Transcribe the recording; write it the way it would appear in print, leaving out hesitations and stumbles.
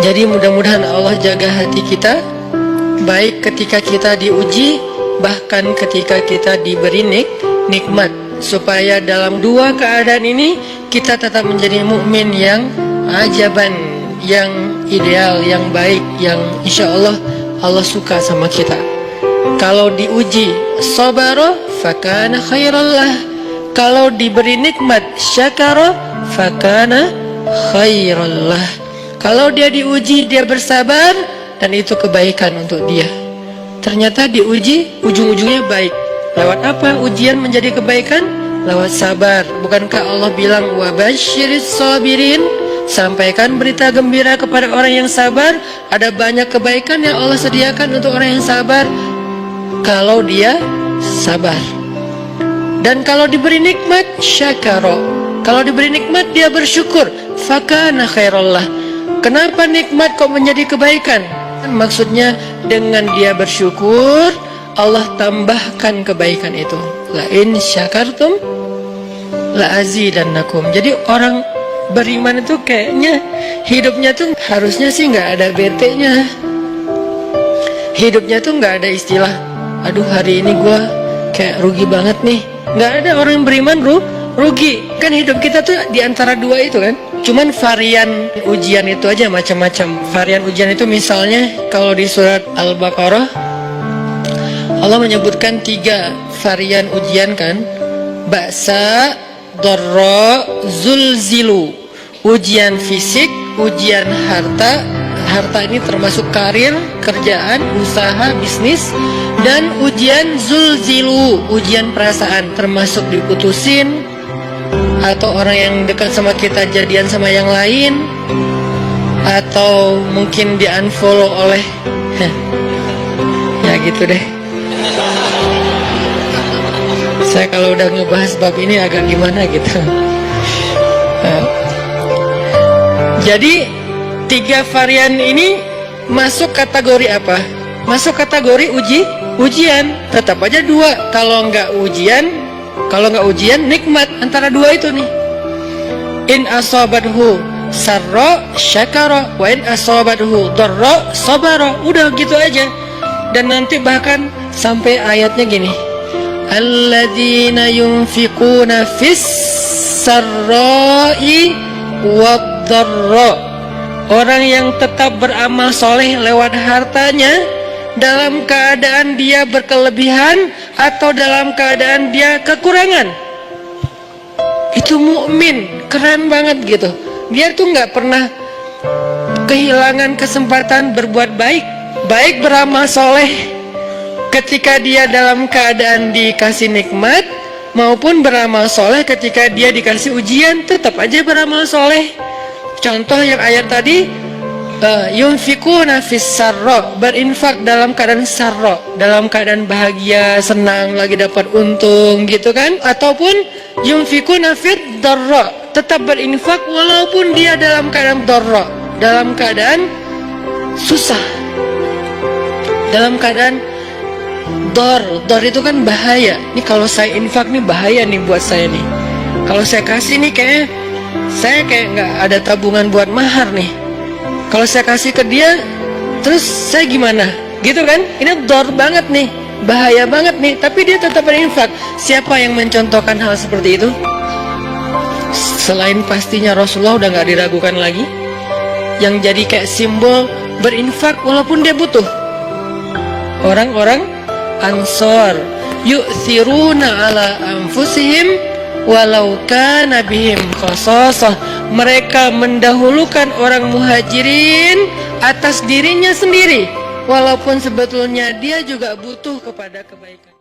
Jadi mudah-mudahan Allah jaga hati kita, baik ketika kita diuji, bahkan ketika kita diberi nikmat, supaya dalam dua keadaan ini kita tetap menjadi mukmin yang ajaban, yang ideal, yang baik, yang insya Allah Allah suka sama kita. Kalau diuji sabara fakana khairallah, kalau diberi nikmat syakara fakana khairallah. Kalau dia diuji, dia bersabar, dan itu kebaikan untuk dia. Ternyata diuji, ujung-ujungnya baik. Lewat apa ujian menjadi kebaikan? Lewat sabar. Bukankah Allah bilang wabasyiris sabirin? Sampaikan berita gembira kepada orang yang sabar. Ada banyak kebaikan yang Allah sediakan untuk orang yang sabar, kalau dia sabar. Dan kalau diberi nikmat syakara, kalau diberi nikmat dia bersyukur, fakana khairallah. Kenapa nikmat kok menjadi kebaikan? Maksudnya dengan dia bersyukur, Allah tambahkan kebaikan itu. La in syakartum la azidannakum. Jadi orang beriman itu kayaknya hidupnya tuh harusnya sih nggak ada bete-nya. Hidupnya tuh nggak ada istilah, aduh hari ini gue kayak rugi banget nih. Nggak ada orang beriman rugi. Kan hidup kita tuh diantara dua itu kan. Cuman varian ujian itu aja macam-macam. Varian ujian itu misalnya kalau di surat Al-Baqarah Allah menyebutkan 3 varian ujian kan. Ba'sa, dharra, zulzilu. Ujian fisik, ujian harta. Harta ini termasuk karir, kerjaan, usaha, bisnis. Dan ujian zulzilu, ujian perasaan, termasuk diputusin, atau orang yang dekat sama kita jadian sama yang lain, atau mungkin di unfollow oleh ya gitu deh. Saya kalau udah ngebahas bab ini agak gimana gitu. Jadi 3 varian ini masuk kategori apa? Masuk kategori ujian. Tetap aja 2. Kalau nggak ujian nikmat. Antara 2 itu nih. In asabathu sarra syakara wa in asabathu dharra sabara. Udah gitu aja. Dan nanti bahkan sampai ayatnya gini, alladzina yunfiquna fis sarra'i wad dharra. Orang yang tetap beramal soleh lewat hartanya, dalam keadaan dia berkelebihan atau dalam keadaan dia kekurangan, itu mukmin, keren banget gitu. Dia tuh nggak pernah kehilangan kesempatan berbuat baik, baik beramal soleh ketika dia dalam keadaan dikasih nikmat, maupun beramal soleh ketika dia dikasih ujian, tetap aja beramal soleh. Contoh yang ayat tadi, yunfikuna fis sarra, berinfak dalam keadaan sarra, dalam keadaan bahagia, senang, lagi dapat untung gitu kan. Ataupun yunfikuna fit dharra, tetap berinfak walaupun dia dalam keadaan dharra, dalam keadaan susah, dalam keadaan dor itu kan bahaya. Ini kalau saya infak nih bahaya nih buat saya nih. Kalau saya kasih nih kayaknya saya kayak nggak ada tabungan buat mahar nih. Kalau saya kasih ke dia, terus saya gimana? Gitu kan? Ini dor banget nih, bahaya banget nih. Tapi dia tetap berinfak. Siapa yang mencontohkan hal seperti itu? Selain pastinya Rasulullah, udah nggak diragukan lagi. Yang jadi kayak simbol berinfak walaupun dia butuh. Orang-orang Ansor, yu'thiruna ala anfusihim walau kana bihim khasasah. Mereka mendahulukan orang muhajirin atas dirinya sendiri, walaupun sebetulnya dia juga butuh kepada kebaikan.